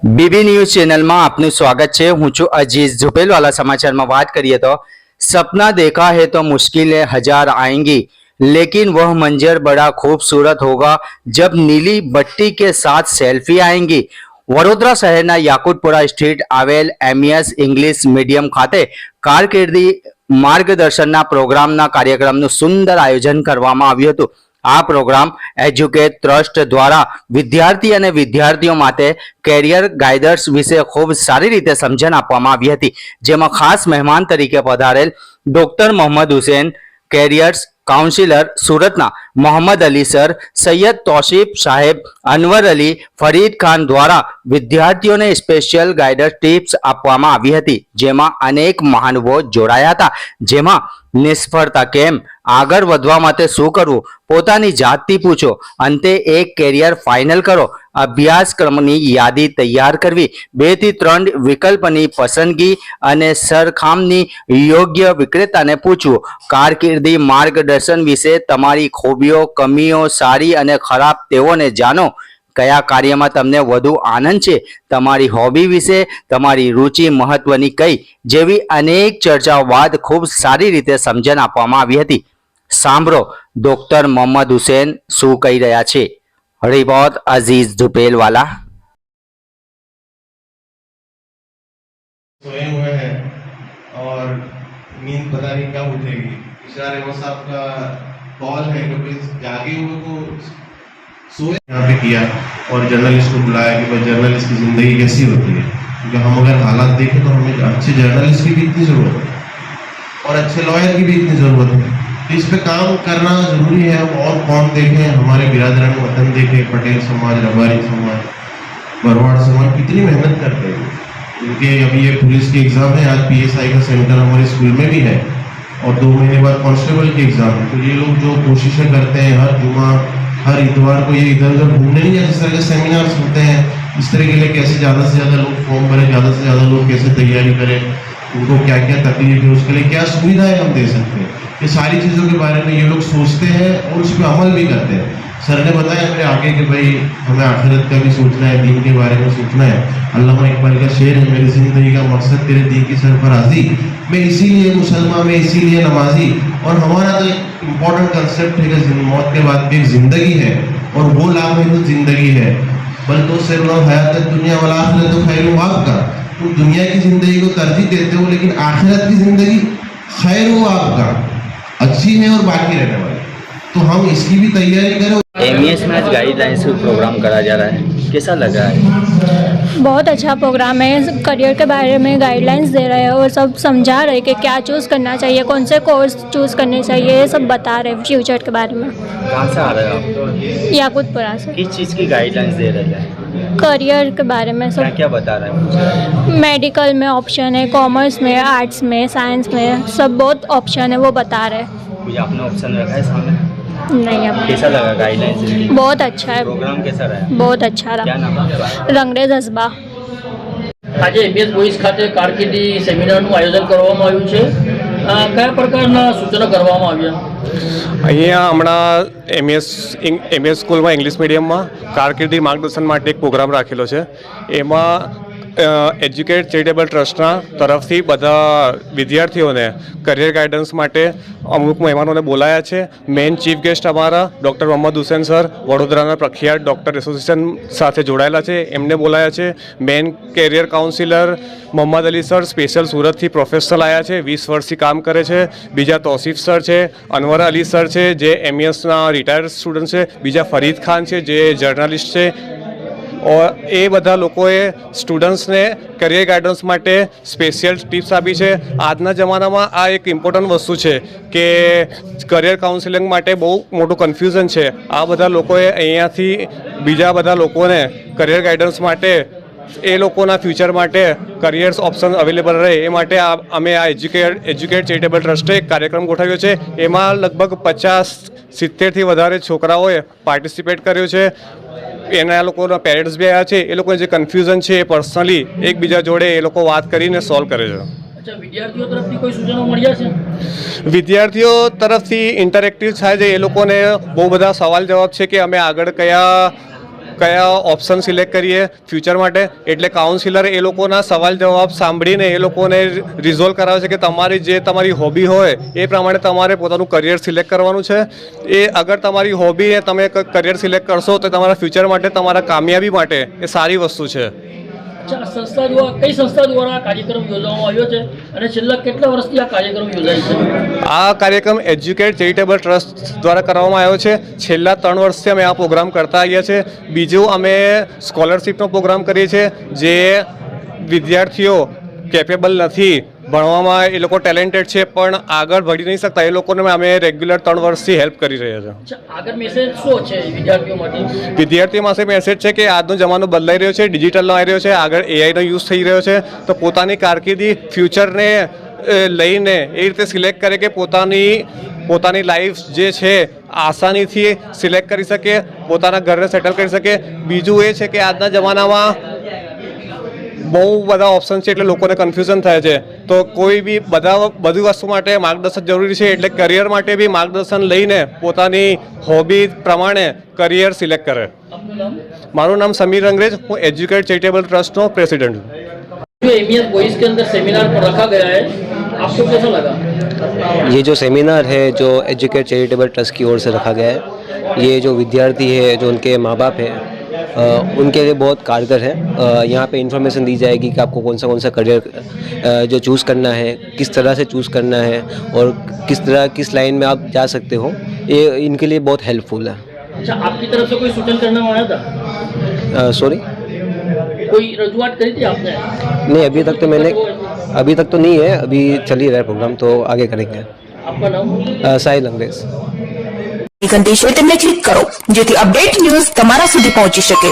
BB news ચેનલમાં આપનું સ્વાગત છે। હું છું અજીઝ। ઝુપેલવાલા સમાચારમાં વાત કરીએ તો सपना देखा है तो मुश्किलें हजार आएंगी, लेकिन वह मंजर बड़ा खूबसूरत होगा जब नीली बत्ती के साथ सेल्फी आएंगी। વડોદરા શહેરના યાકુતપુરા સ્થિત આવેલ એમઈએસ ઇંગ્લિશ મીડિયમ ખાતે કારકિર્દી માર્ગદર્શનના પ્રોગ્રામના કાર્યક્રમનું સુંદર આયોજન કરવામાં આવ્યું હતું। આ પ્રોગ્રામ એજ્યુકેટ ટ્રસ્ટ દ્વારા વિદ્યાર્થી અને વિદ્યાર્થીઓ માટે કેરિયર ગાઈડન્સ વિશે ખૂબ સારી રીતે સમજણ આપવામાં આવી હતી, જેમાં ખાસ મહેમાન તરીકે પધારેલ doctor Mohammad Hussain, careers counsellor સુરતના મોહમ્મદ અલી સર, સૈયદ તૌસીફ સાહેબ, અનવર અલી, ફરીદ ખાન દ્વારા વિદ્યાર્થીઓને સ્પેશિયલ ગાઈડન્સ ટિપ્સ આપવામાં આવી હતી, જેમાં અનેક મહાનુભાવો જોડાયા હતા। જેમાં નિષ્ફળતા કેમ, આગળ વધવા માટે શું કરવું, પોતાની જાતથી પૂછો, અંતે એક કેરિયર ફાઇનલ કરો, અભ્યાસક્રમની યાદી તૈયાર કરવી, 2 થી 3 વિકલ્પની પસંદગી અને સરખામણી, યોગ્ય વિક્રેતાને પૂછવું, કારકિર્દી માર્ગદર્શન વિશે તમારી ખૂબીઓ, કમીઓ, સારી અને ખરાબ તેઓને જાણો, કયા કાર્યમાં તમને વધુ આનંદ છે, તમારી હોબી વિશે, તમારી રુચિ મહત્વની કઈ જેવી અનેક ચર્ચાઓ બાદ ખૂબ સારી રીતે સમજણ આપવામાં આવી હતી। સાંભળો ડોક્ટર મોહમ્મદ હુસેન શું કહી રહ્યા છે। रिपोर्ट अजीज झुपेलवाला। सोए हुए हैं और नींद पता नहीं कब उठेगी। इशारे वो साहब का कॉल है कि जागे हुए को सोए यहाँ पे किया और जर्नलिस्ट को बुलाया कि भाई जर्नलिस्ट की ज़िंदगी कैसी होती है, क्योंकि हम अगर हालात देखें तो हमें अच्छे जर्नलिस्ट की भी इतनी ज़रूरत है और अच्छे लॉयर की भी इतनी ज़रूरत है। तो इस पे काम करना ज़रूरी है। हम और कौन देखें, हमारे बिरादरान वतन देखें, पटेल समाज, रबारी समाज, बरवाड़ समाज कितनी मेहनत करते हैं, क्योंकि अभी ये पुलिस की एग्ज़ाम है, आज पीएसआई का सेंटर हमारे स्कूल में भी है और 2 महीने बाद कांस्टेबल की एग्ज़ाम है। तो ये लोग जो कोशिशें करते हैं, हर जुमा हर इतवार को ये इधर उधर घूमने नहीं जाते, इस तरह के सेमिनार्स होते हैं, इस तरह के लिए कैसे ज़्यादा से ज़्यादा लोग फॉर्म भरें, ज़्यादा से ज़्यादा लोग कैसे तैयारी करें, उनको क्या क्या तकलीफ है, उसके लिए क्या सुविधाएं हम दे सकते हैं, ये सारी चीज़ों के बारे में ये लोग सोचते हैं और उस पर अमल भी करते हैं। सर ने बताया मेरे आगे कि भाई हमें आखिरत का भी सोचना है, दीन के बारे में सोचना है। अल्लामा इकबाल का शेर है, मेरी ज़िंदगी का मकसद तेरे दीन की सरफराजी, मैं इसीलिए मुसलमान, मैं इसीलिए नमाजी। और हमारा तो एक इम्पॉर्टेंट कंसेप्ट है कि मौत के बाद भी एक ज़िंदगी है और वो लाभ है तो ज़िंदगी है। बल तो सिर हयात दुनिया वाला आखिरत तो खैर आपका, तुम दुनिया की ज़िंदगी को तरजीह देते हो, लेकिन आखिरत की ज़िंदगी खैर वो आपका अच्छी है और बाकी रहने वाली, तो हम इसकी भी तैयारी करें। एमईएस में आज गाइडलाइंस प्रोग्राम करा जा रहा है, कैसा लगा है? बहुत अच्छा प्रोग्राम है। करियर के बारे में गाइडलाइंस दे रहे हैं और सब समझा रहे हैं कि क्या चूज़ करना चाहिए, कौन से कोर्स चूज़ करने चाहिए, ये सब बता रहे हैं फ्यूचर के बारे में। कहाँ से आ रहे हो आप? याकूतपुरा से। किस चीज़ की गाइडलाइंस दे रहे हैं? करियर के बारे में क्या सब। क्या बता रहे हैं? मेडिकल में ऑप्शन है, कॉमर्स में, आर्ट्स में, साइंस में, सब बहुत ऑप्शन है वो बता रहे हैं। कुछ आपने ऑप्शन रखा है सामने? नहीं अब कैसा लगा गाइडलाइंस? बहुत अच्छा है, प्रोग्राम कैसा रहा? बहुत अच्छा क्या रहा। नाम है? रंगरेज हसबा। આજે એમબીએસ બોયઝ ખાતે કારકિર્દી સેમિનારનું આયોજન કરવામાં આવ્યું છે। કયા પ્રકારના સૂચનો કરવામાં આવ્યા? અહીંયા હમણાં એમએસ સ્કૂલમાં ઇંગ્લિશ મીડિયમમાં કારકિર્દી માર્ગદર્શન માટે એક પ્રોગ્રામ રાખેલો છે। એમાં એજ્યુકેટ ચેરિટેબલ ટ્રસ્ટના તરફથી બધા વિદ્યાર્થીઓને કરિયર ગાઈડન્સ માટે અમુક મહેમાનોને બોલાયા છે। મેઇન ચીફ ગેસ્ટ અમારા ડૉક્ટર મોહમ્મદ હુસેન સર વડોદરાના પ્રખ્યાત ડૉક્ટર એસોસિએશન સાથે જોડાયેલા છે, એમને બોલાયા છે। Main career counsellor Mohammed Ali sir special સુરતથી પ્રોફેશનલ આવ્યા છે, 20 વર્ષથી કામ કરે છે। બીજા તૌસીફ સર છે, અનવર અલી સર છે જે એમઈએસના રિટાયર્ડ સ્ટુડન્ટ છે, બીજા ફરીદ ખાન છે જે જર્નલિસ્ટ છે। और એ બધા લોકોએ સ્ટુડન્ટ્સને કરિયર ગાઈડન્સ માટે સ્પેશિયલ ટિપ્સ આપી છે। આજના જમાનામાં આ એક ઇમ્પોર્ટન્ટ વસ્તુ છે કે કરિયર કાઉન્સિલિંગ માટે બહુ મોટું કન્ફ્યુઝન છે। આ બધા લોકોએ અહીંયાથી બીજા બધા લોકોને કરિયર ગાઈડન્સ માટે એ લોકોના ફ્યુચર માટે કરિયર્સ ઓપ્શન અવેલેબલ રહે એ માટે અમે આ એજ્યુકેટ ચેરિટેબલ ટ્રસ્ટે એક કાર્યક્રમ ગોઠવ્યો છે। એમાં લગભગ 50-70થી વધારે છોકરાઓએ પાર્ટિસિપેટ કર્યો છે। એના લોકોના પેરેન્ટ્સ બી આવ્યા છે, એ લોકોને જે કન્ફ્યુઝન છે એ પર્સનલી એકબીજા જોડે એ લોકો વાત કરીને સોલ્વ કરે છે। અચ્છા, વિદ્યાર્થીઓ તરફથી કોઈ સૂચનો મળ્યા છે? વિદ્યાર્થીઓ તરફથી ઇન્ટરેક્ટિવ થાય છે, એ લોકોને બહુ બધા સવાલ જવાબ છે કે અમે આગળ કયા કયા ઓપ્શન સિલેક્ટ કરીએ ફ્યુચર માટે. એટલે કાઉન્સિલર એ લોકોના સવાલ જવાબ સાંભળીને એ લોકોને રિઝોલ્વ કરાવે છે કે તમારી જે તમારી હોબી હોય એ પ્રમાણે તમારે પોતાનું કરિયર સિલેક્ટ કરવાનું છે. એ અગર તમારી હોબી એ તમે કરિયર સિલેક્ટ કરશો તો તમારા ફ્યુચર માટે, તમારા કામયાબી માટે એ સારી વસ્તુ છે. અચ્છા, સંસ્થા દ્વારા કઈ સંસ્થા દ્વારા આ કાર્યક્રમ યોજવામાં આવ્યો છે અને છેલ્લા કેટલા વર્ષથી આ કાર્યક્રમ યોજાય છે? આ કાર્યક્રમ એજ્યુકેટ ચેરિટેબલ ટ્રસ્ટ દ્વારા કરવામાં આવ્યો છે. છેલ્લા 3 વર્ષથી અમે આ પ્રોગ્રામ કરતા આવ્યા છે. બીજું અમે સ્કોલરશિપનો પ્રોગ્રામ કરીએ છીએ. જે વિદ્યાર્થીઓ કેપેબલ નથી ભણવામાં, એ લોકો ટેલેન્ટેડ છે પણ આગળ ભણી નહીં શકતા, એ લોકોને અમે રેગ્યુલર 3 વર્ષથી હેલ્પ કરી રહ્યા છીએ. અચ્છા, આગળ મેસેજ શું છે વિદ્યાર્થીઓ માટે? વિદ્યાર્થીઓ પાસે મેસેજ છે કે આજનો જમાનો બદલાઈ રહ્યો છે, ડિજિટલનો આવી રહ્યો છે, આગળ એઆઈનો યુઝ થઈ રહ્યો છે. તો પોતાની કારકિર્દી ફ્યુચરને લઈને એ રીતે સિલેક્ટ કરે કે પોતાની લાઈફ જે છે આસાનીથી સિલેક્ટ કરી શકે, પોતાના ઘરને સેટલ કરી શકે. બીજું એ છે કે આજના જમાનામાં બહુ બધા ઓપ્શન છે એટલે લોકોને કન્ફ્યુઝન થાય છે. તો કોઈ બી બધી વસ્તુ માટે માર્ગદર્શન જરૂરી છે. એટલે કરિયર માટે બી માર્ગદર્શન લઈને પોતાની હોબી પ્રમાણે કરિયર સિલેક્ટ કરે. આપનું નામ? મારું નામ સમીર અંગ્રેજ, હું એજ્યુકેટ ચેરિટેબલ ट्रस्ट प्रेसिडेंट हूँ. जो एमईएस बॉयज़ के अंदर सेमिनार पर रखा गया है, आपको कैसा लगा? ये जो सेमिनार है जो एजुकेट चैरिटेबल ट्रस्ट की ओर से रखा गया है, ये जो विद्यार्थी है, जो उनके माँ बाप हैं, उनके लिए बहुत कारगर है. यहाँ पे इन्फॉर्मेशन दी जाएगी कि आपको कौन सा करियर जो चूज़ करना है, किस तरह से चूज़ करना है और किस लाइन में आप जा सकते हो. ये इनके लिए बहुत हेल्पफुल है. अच्छा, आपकी तरफ से कोई सूचन करने में आया था? सॉरी, कोई रजूआत करी थी आपने? नहीं, अभी तक तो नहीं है. अभी चल ही रहा है प्रोग्राम, तो आगे करेंगे. आपका नाम? साहिल अंग्रेज. ઘંટી છે તેમને ક્લિક કરો જેથી અપડેટ ન્યૂઝ તમારા સુધી પહોંચી શકે.